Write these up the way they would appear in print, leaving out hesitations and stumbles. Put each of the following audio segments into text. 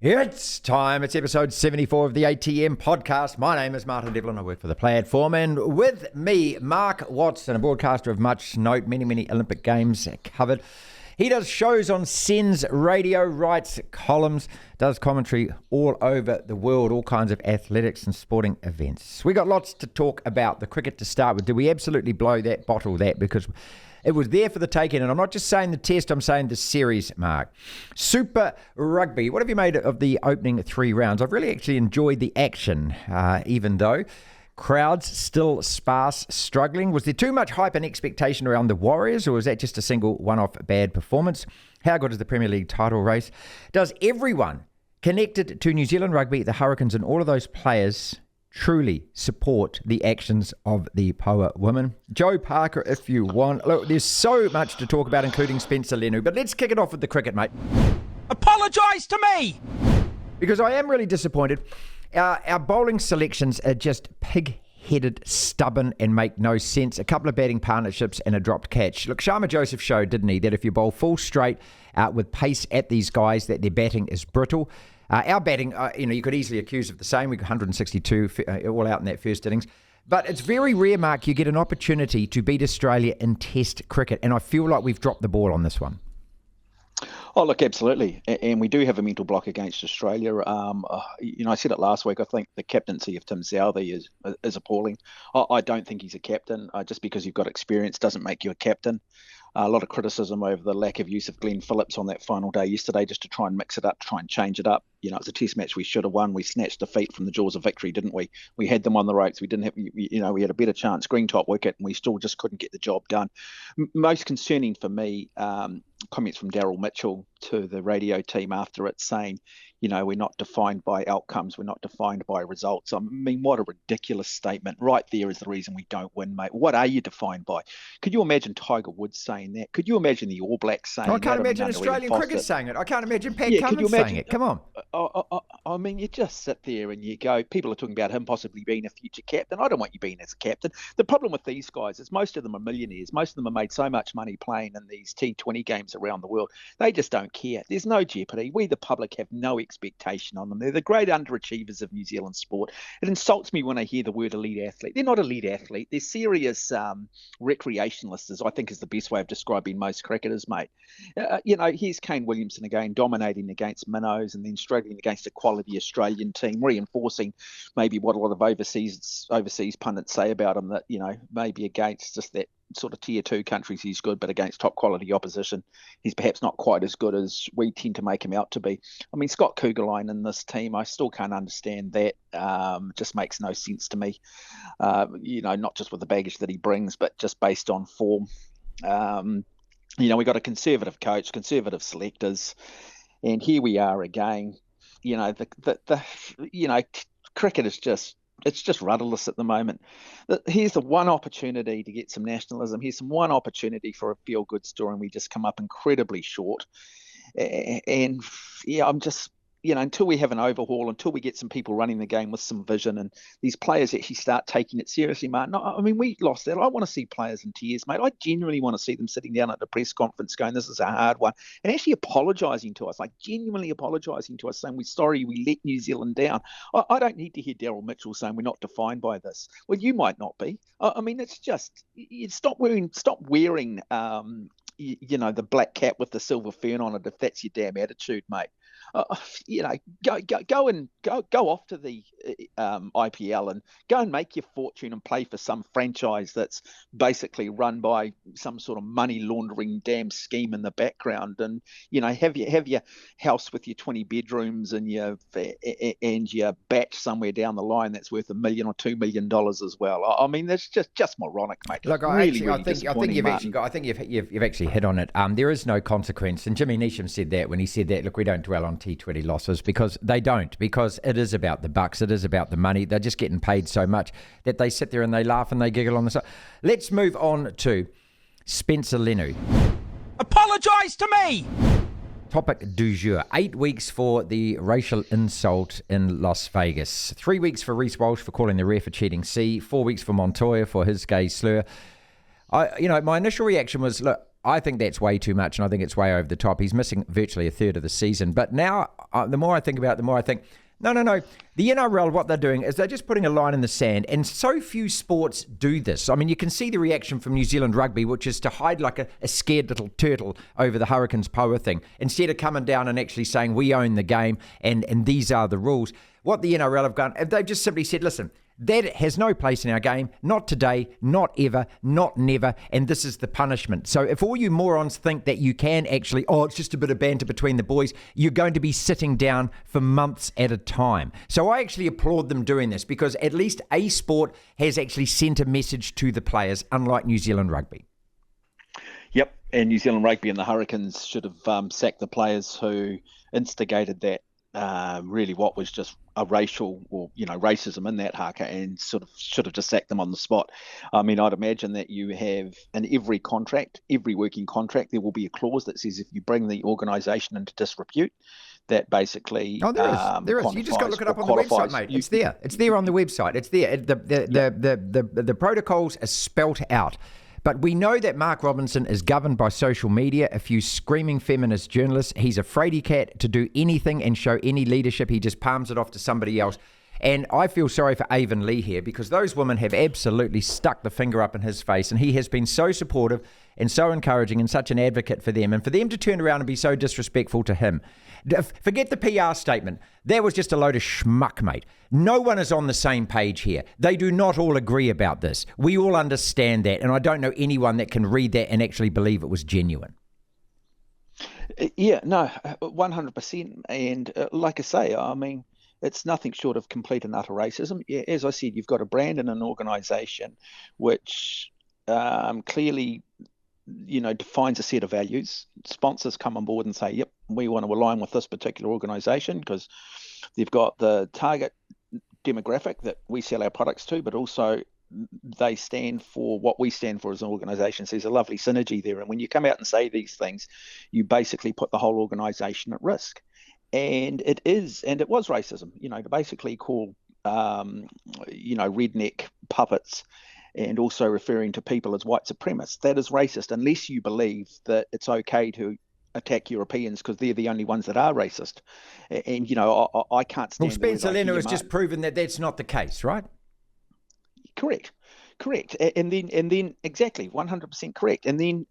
It's time. It's episode 74 of the ATM podcast. My name is Martin Devlin. I work for the platform. And with me, Mark Watson, a broadcaster of much note, many Olympic Games covered. He does shows on Sen's radio, writes columns, does commentary all over the world, all kinds of athletics and sporting events. We got lots to talk about. The cricket to start with. Did we absolutely blow that, bottle that? Because it was there for the taking, and I'm not just saying the test, I'm saying the series, Mark. Super Rugby. What have you made of the opening 3 rounds? I've really actually enjoyed the action, even though crowds still sparse, struggling. Was there too much hype and expectation around the Warriors, or was that just a single one-off bad performance? How good is the Premier League title race? Does everyone connected to New Zealand Rugby, the Hurricanes, and all of those players truly support the actions of the Poa women? Joe Parker, if you want. Look, there's so much to talk about, including Spencer Leniu, but let's kick it off with the cricket, mate. Apologise to me! Because I am really disappointed. Our bowling selections are just pig-headed, stubborn, and make no sense. A couple of batting partnerships and a dropped catch. Look, Sharma Joseph showed, didn't he, that if you bowl full straight with pace at these guys, that their batting is brittle. Our batting, you could easily accuse of the same. We got 162 all out in that first innings. But it's very rare, Mark, you get an opportunity to beat Australia in Test cricket, and I feel like we've dropped the ball on this one. Oh, look, absolutely. And we do have a mental block against Australia. I said it last week. I think the captaincy of Tim Southee is appalling. I don't think he's a captain. Just because you've got experience doesn't make you a captain. A lot of criticism over the lack of use of Glenn Phillips on that final day yesterday, just to try and mix it up, try and change it up. It's a test match we should have won. We snatched defeat from the jaws of victory, didn't we? We had them on the ropes. We didn't have, we had a better chance. Green top wicket, and we still just couldn't get the job done. Most concerning for me, comments from Daryl Mitchell to the radio team after it saying, we're not defined by outcomes. We're not defined by results. I mean, what a ridiculous statement. Right there is the reason we don't win, mate. What are you defined by? Could you imagine Tiger Woods saying that? Could you imagine the All Blacks saying that? I can't imagine Australian cricket saying it. I can't imagine Pat Cummins saying it. Come on. I mean, you just sit there and you go, people are talking about him possibly being a future captain. I don't want you being as a captain. The problem with these guys is most of them are millionaires. Most of them have made so much money playing in these T20 games around the world. They just don't care. There's no jeopardy. We, the public, have no expectation on them. They're the great underachievers of New Zealand sport. It insults me when I hear the word elite athlete. They're not elite athlete. They're serious recreationalists, I think is the best way of describing most cricketers, mate. Here's Kane Williamson again, dominating against minnows and then struggling against a quality Australian team, reinforcing maybe what a lot of overseas pundits say about him, that, maybe against just that sort of tier 2 countries he's good, but against top quality opposition he's perhaps not quite as good as we tend to make him out to be. I mean, Scott Kugelheim in this team, I still can't understand that. Just makes no sense to me, not just with the baggage that he brings, but just based on form. We got a conservative coach, conservative selectors, and here we are again. Cricket is just rudderless at the moment. Here's the one opportunity to get some nationalism. Here's one opportunity for a feel-good story, and we just come up incredibly short. And I'm just, until we have an overhaul, until we get some people running the game with some vision and these players actually start taking it seriously, Martin. I mean, we lost that. I want to see players in tears, mate. I genuinely want to see them sitting down at the press conference going, this is a hard one, and actually apologising to us, like genuinely apologising to us, saying we're sorry we let New Zealand down. I don't need to hear Daryl Mitchell saying we're not defined by this. Well, you might not be. I mean, it's just, stop wearing the black cap with the silver fern on it if that's your damn attitude, mate. Go off to the IPL and go and make your fortune and play for some franchise that's basically run by some sort of money laundering damn scheme in the background, and have your house with your 20 bedrooms and your batch somewhere down the line that's worth $1 million or $2 million as well. I mean, that's just moronic, mate. Look, I think you've actually hit on it. There is no consequence, and Jimmy Neesham said that when he said that. Look, we don't dwell on T20 losses, because they don't, because it is about the bucks, it is about the money. They're just getting paid so much that they sit there and they laugh and they giggle on the side. Let's move on to Spencer Leniu. Apologise to me! Topic du jour. 8 weeks for the racial insult in Las Vegas. 3 weeks for Reece Walsh for calling the ref a cheating C. 4 weeks for Montoya for his gay slur. My initial reaction was, look, I think that's way too much, and I think it's way over the top. He's missing virtually a third of the season. But now, the more I think about it, the more I think, no. The NRL, what they're doing is they're just putting a line in the sand, and so few sports do this. I mean, you can see the reaction from New Zealand rugby, which is to hide like a scared little turtle over the Hurricanes power thing, instead of coming down and actually saying, we own the game, and these are the rules. What the NRL have done, they've just simply said, listen, that has no place in our game, not today, not ever, not never, and this is the punishment. So if all you morons think that you can actually, it's just a bit of banter between the boys, you're going to be sitting down for months at a time. So I actually applaud them doing this, because at least a sport has actually sent a message to the players, unlike New Zealand rugby. Yep, and New Zealand rugby and the Hurricanes should have sacked the players who instigated that. Really what was just a racial or, racism in that haka, and sort of should have just sacked them on the spot. I mean, I'd imagine that you have in every contract, every working contract, there will be a clause that says if you bring the organisation into disrepute, that basically there is. You just got to look it up on the website, mate. It's there. It's there on the website. It's there. The protocols are spelt out. But we know that Mark Robinson is governed by social media, a few screaming feminist journalists. He's a fraidy cat to do anything and show any leadership. He just palms it off to somebody else. And I feel sorry for Avon Lee here, because those women have absolutely stuck the finger up in his face, and he has been so supportive and so encouraging and such an advocate for them. And for them to turn around and be so disrespectful to him, forget the PR statement. That was just a load of schmuck, mate. No one is on the same page here. They do not all agree about this. We all understand that, and I don't know anyone that can read that and actually believe it was genuine. Yeah, no, 100%. And like I say, I mean, it's nothing short of complete and utter racism. Yeah, as I said, you've got a brand and an organisation which clearly, defines a set of values. Sponsors come on board and say, yep, we want to align with this particular organisation because they've got the target demographic that we sell our products to, but also they stand for what we stand for as an organisation. So there's a lovely synergy there. And when you come out and say these things, you basically put the whole organisation at risk. And it was racism, to basically call, redneck puppets and also referring to people as white supremacists. That is racist, unless you believe that it's okay to attack Europeans because they're the only ones that are racist. And, I can't stand... Well, Spencer Leniu has just proven that that's not the case, right? Correct. And then exactly, 100% correct. And then,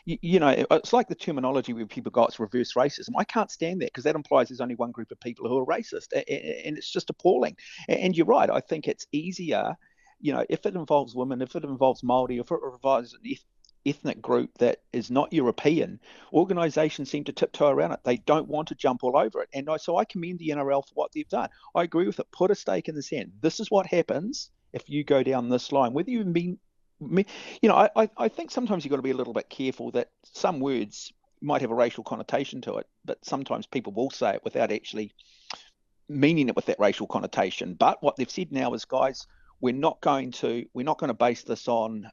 it's like the terminology where people go, it's reverse racism. I can't stand that, because that implies there's only one group of people who are racist, and it's just appalling. And you're right. I think it's easier, if it involves women, if it involves Māori, if it involves an ethnic group that is not European, organisations seem to tiptoe around it. They don't want to jump all over it. And so I commend the NRL for what they've done. I agree with it. Put a stake in the sand. This is what happens if you go down this line, whether you've been... I think sometimes you've got to be a little bit careful that some words might have a racial connotation to it, but sometimes people will say it without actually meaning it with that racial connotation. But what they've said now is, guys, we're not going to base this on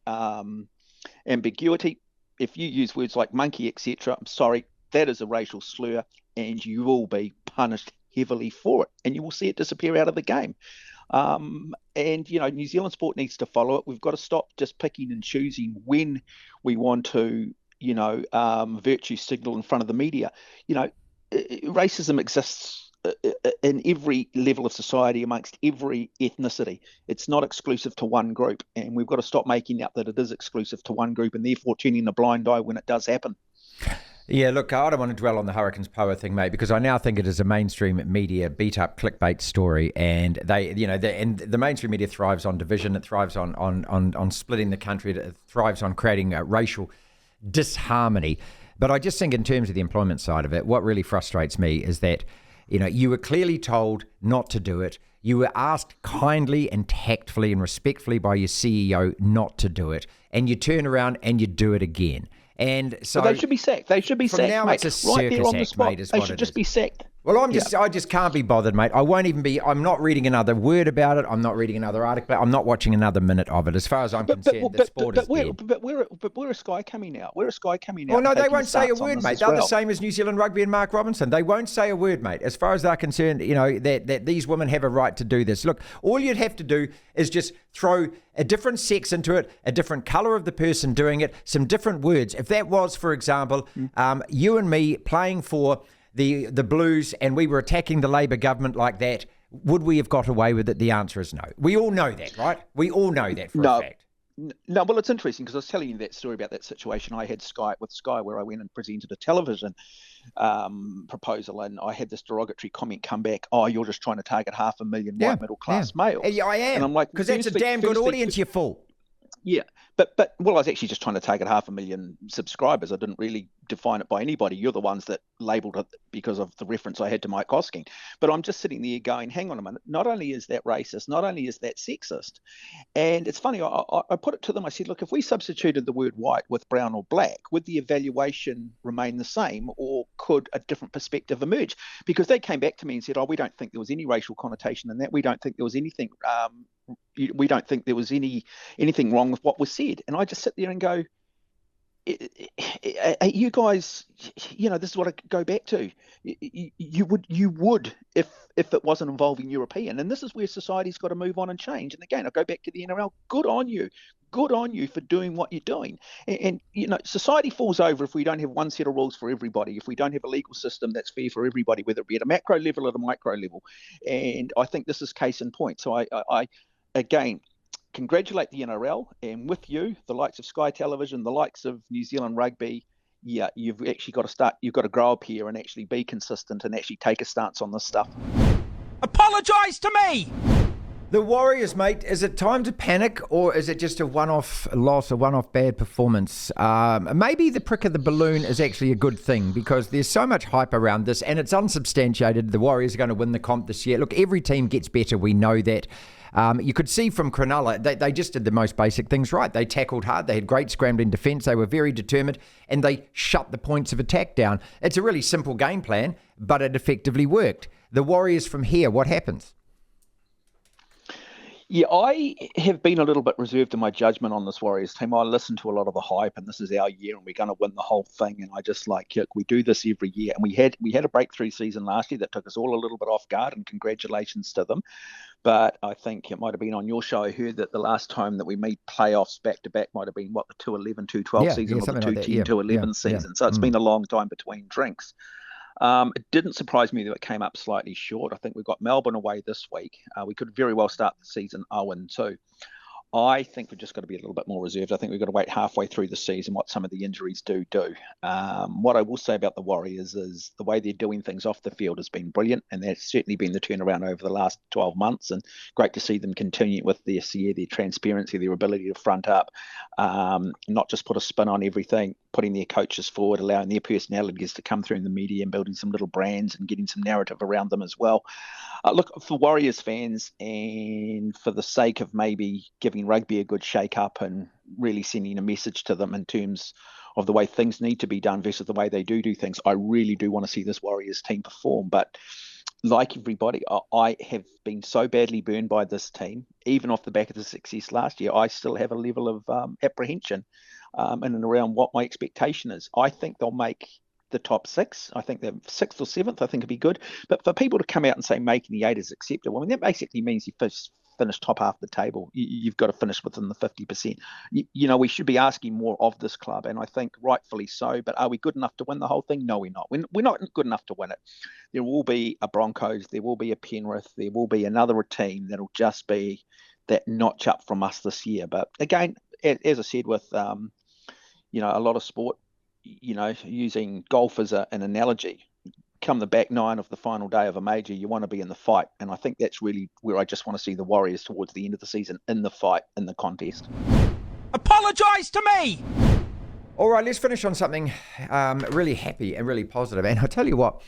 ambiguity. If you use words like monkey, etc., I'm sorry, that is a racial slur, and you will be punished heavily for it, and you will see it disappear out of the game. And New Zealand sport needs to follow it. We've got to stop just picking and choosing when we want to, virtue signal in front of the media. Racism exists in every level of society, amongst every ethnicity. It's not exclusive to one group, and we've got to stop making out that it is exclusive to one group and therefore turning a blind eye when it does happen. Yeah, look, I don't want to dwell on the Hurricanes power thing, mate, because I now think it is a mainstream media beat-up clickbait story, and the mainstream media thrives on division. It thrives on splitting the country. It thrives on creating racial disharmony. But I just think, in terms of the employment side of it, what really frustrates me is that you were clearly told not to do it. You were asked kindly and tactfully and respectfully by your CEO not to do it, and you turn around and you do it again. And so they should be sacked. They should be sacked. Now mate. It's a circus right there on the act, spot. mate, is they what should it just is. be sacked. Well, I just can't be bothered, mate. I'm not reading another word about it. I'm not reading another article. I'm not watching another minute of it. As far as I'm concerned, the sport is dead. But where are Sky coming out? Where are Sky coming out? Well, no, they won't say a word, mate. They're the same as New Zealand Rugby and Mark Robinson. They won't say a word, mate. As far as they're concerned, that these women have a right to do this. Look, all you'd have to do is just throw a different sex into it, a different colour of the person doing it, some different words. If that was, for example, you and me playing for the Blues and we were attacking the Labour government like that, would we have got away with it? The answer is no. We all know that, right? We all know that for a fact. No, well, it's interesting because I was telling you that story about that situation I had with Sky where I went and presented a television proposal, and I had this derogatory comment come back, you're just trying to target 500,000 white middle-class males. Yeah, I am. And I'm like, because that's a damn good audience, you fool. Yeah, but I was actually just trying to target 500,000 subscribers. I didn't really define it by anybody. You're the ones that labelled it because of the reference I had to Mike Hosking. But I'm just sitting there going, hang on a minute. Not only is that racist, not only is that sexist. And it's funny, I put it to them. I said, look, if we substituted the word white with brown or black, would the evaluation remain the same, or could a different perspective emerge? Because they came back to me and said, we don't think there was any racial connotation in that. We don't think there was anything we don't think there was anything wrong with what was said. And I just sit there and go, you guys, this is what I go back to. You would if it wasn't involving European. And this is where society's got to move on and change. And again, I go back to the NRL. Good on you for doing what you're doing. And society falls over if we don't have one set of rules for everybody, if we don't have a legal system that's fair for everybody, whether it be at a macro level or at a micro level. And I think this is case in point. So I again, congratulate the NRL, and with you, the likes of Sky Television, the likes of New Zealand Rugby. Yeah, you've actually got to start. You've got to grow up here and actually be consistent and actually take a stance on this stuff. Apologise to me! The Warriors, mate, is it time to panic, or is it just a one-off loss, a one-off bad performance? Maybe the prick of the balloon is actually a good thing, because there's so much hype around this and it's unsubstantiated. The Warriors are going to win the comp this year. Look, every team gets better. We know that. You could see from Cronulla, they just did the most basic things right. They tackled hard. They had great scrambling defence. They were very determined, and they shut the points of attack down. It's a really simple game plan, but it effectively worked. The Warriors from here, what happens? Yeah, I have been a little bit reserved in my judgment on this Warriors team. I listened to a lot of the hype, and this is our year, and we're going to win the whole thing. And I just we do this every year. And we had a breakthrough season last year that took us all a little bit off guard, and congratulations to them. But I think it might have been on your show. I heard that the last time that we made playoffs back to back might have been, the 2-11-2-12 season, or the 2-10-11 season. So it's been a long time between drinks. It didn't surprise me that it came up slightly short. I think we've got Melbourne away this week. We could very well start the season 0-2. I think we've just got to be a little bit more reserved. I think we've got to wait halfway through the season what some of the injuries do. What I will say about the Warriors is the way they're doing things off the field has been brilliant, and that's certainly been the turnaround over the last 12 months, and great to see them continue with their transparency, their ability to front up, not just put a spin on everything, putting their coaches forward, allowing their personalities to come through in the media and building some little brands and getting some narrative around them as well. Look, for Warriors fans, and for the sake of maybe giving rugby a good shake-up and really sending a message to them in terms of the way things need to be done versus the way they do things, I really do want to see this Warriors team perform. But like everybody, I have been so badly burned by this team, even off the back of the success last year. I still have a level of apprehension in and around what my expectation is. I think they'll make the top six. I think they're sixth or seventh. I think it'd be good. But for people to come out and say making the eight is acceptable, I mean, that basically means you finish top half of the table. You've got to finish within the 50%. We should be asking more of this club, and I think rightfully so. But are we good enough to win the whole thing? No, we're not. We're not good enough to win it. There will be a Broncos, there will be a Penrith, there will be another team that'll just be that notch up from us this year. But again, as I said, with a lot of sport, using golf as an analogy, come the back nine of the final day of a major, you want to be in the fight. And I think that's really where I just want to see the Warriors towards the end of the season, in the fight, in the contest. Apologise to me! All right, let's finish on something really happy and really positive. And I'll tell you what,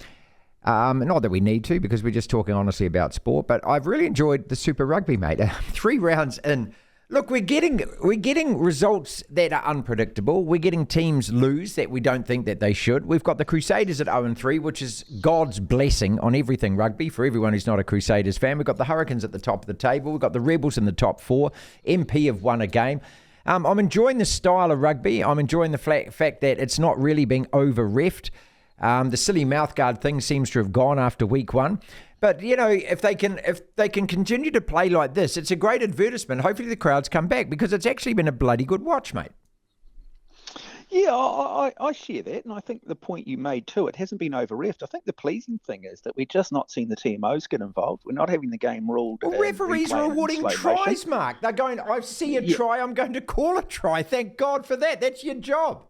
not that we need to, because we're just talking honestly about sport, but I've really enjoyed the Super Rugby, mate. 3 rounds in. Look, we're getting results that are unpredictable. We're getting teams lose that we don't think that they should. We've got the Crusaders at 0-3, which is God's blessing on everything rugby for everyone who's not a Crusaders fan. We've got the Hurricanes at the top of the table. We've got the Rebels in the top 4. MP have won a game. I'm enjoying the style of rugby. I'm enjoying the fact that it's not really being over-reffed. The silly mouthguard thing seems to have gone after week 1. But, you know, if they can continue to play like this, it's a great advertisement. Hopefully the crowds come back because it's actually been a bloody good watch, mate. Yeah, I share that. And I think the point you made too, it hasn't been over-reffed. I think the pleasing thing is that we're just not seeing the TMOs get involved. We're not having the game ruled. Well, referees are awarding tries, Mark. They're going, I see a try, I'm going to call a try. Thank God for that. That's your job.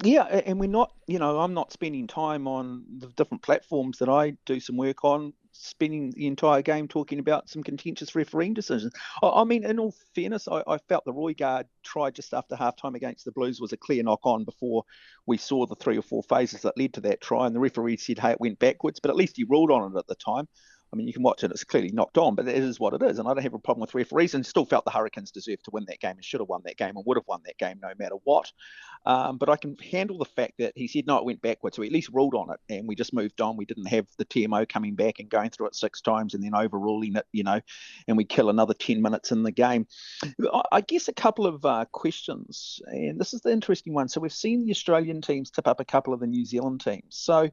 Yeah, and we're not, I'm not spending time on the different platforms that I do some work on, spending the entire game talking about some contentious refereeing decisions. I mean, in all fairness, I felt the Roygaard try just after halftime against the Blues was a clear knock-on before we saw the 3 or 4 phases that led to that try, and the referee said, hey, it went backwards, but at least he ruled on it at the time. I mean, you can watch it, it's clearly knocked on, but it is what it is. And I don't have a problem with referees, and still felt the Hurricanes deserved to win that game and should have won that game and would have won that game no matter what. But I can handle the fact that he said, no, it went backwards. So he at least ruled on it, and we just moved on. We didn't have the TMO coming back and going through it 6 times and then overruling it, and we kill another 10 minutes in the game. I guess a couple of questions, and this is the interesting one. So we've seen the Australian teams tip up a couple of the New Zealand teams. So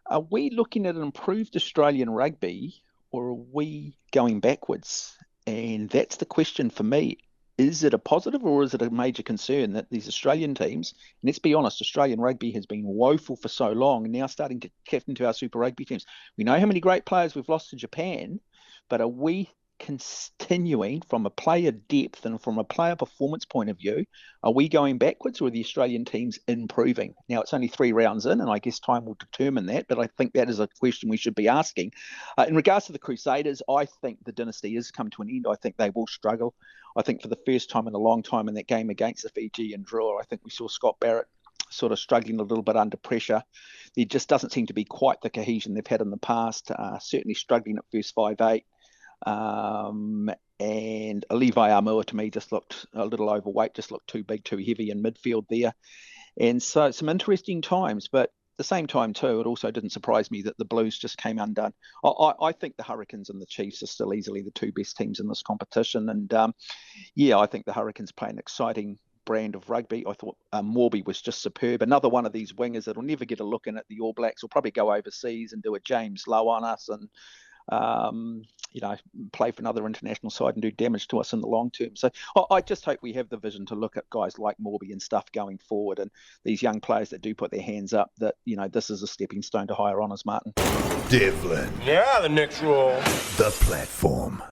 are we looking at an improved Australian rugby, or are we going backwards? And that's the question for me. Is it a positive or is it a major concern that these Australian teams, and let's be honest, Australian rugby has been woeful for so long and now starting to tap into our Super Rugby teams. We know how many great players we've lost to Japan, but are we continuing from a player depth and from a player performance point of view, are we going backwards or are the Australian teams improving? Now, it's only 3 rounds in, and I guess time will determine that, but I think that is a question we should be asking. In regards to the Crusaders, I think the dynasty has come to an end. I think they will struggle. I think for the first time in a long time in that game against the Fijian draw, I think we saw Scott Barrett sort of struggling a little bit under pressure. There just doesn't seem to be quite the cohesion they've had in the past, certainly struggling at first 5'8". And Levi Armour to me just looked a little overweight, just looked too big, too heavy in midfield there. And so some interesting times, but at the same time too, it also didn't surprise me that the Blues just came undone. I think the Hurricanes and the Chiefs are still easily the 2 best teams in this competition. And I think the Hurricanes play an exciting brand of rugby. I thought Morby was just superb. Another one of these wingers that'll never get a look in at the All Blacks. Will probably go overseas and do a James Lowe on us and play for another international side and do damage to us in the long term. So I just hope we have the vision to look at guys like Morby and stuff going forward, and these young players that do put their hands up, that, this is a stepping stone to higher honours, Martin. Devlin. Yeah, the next rule. The platform.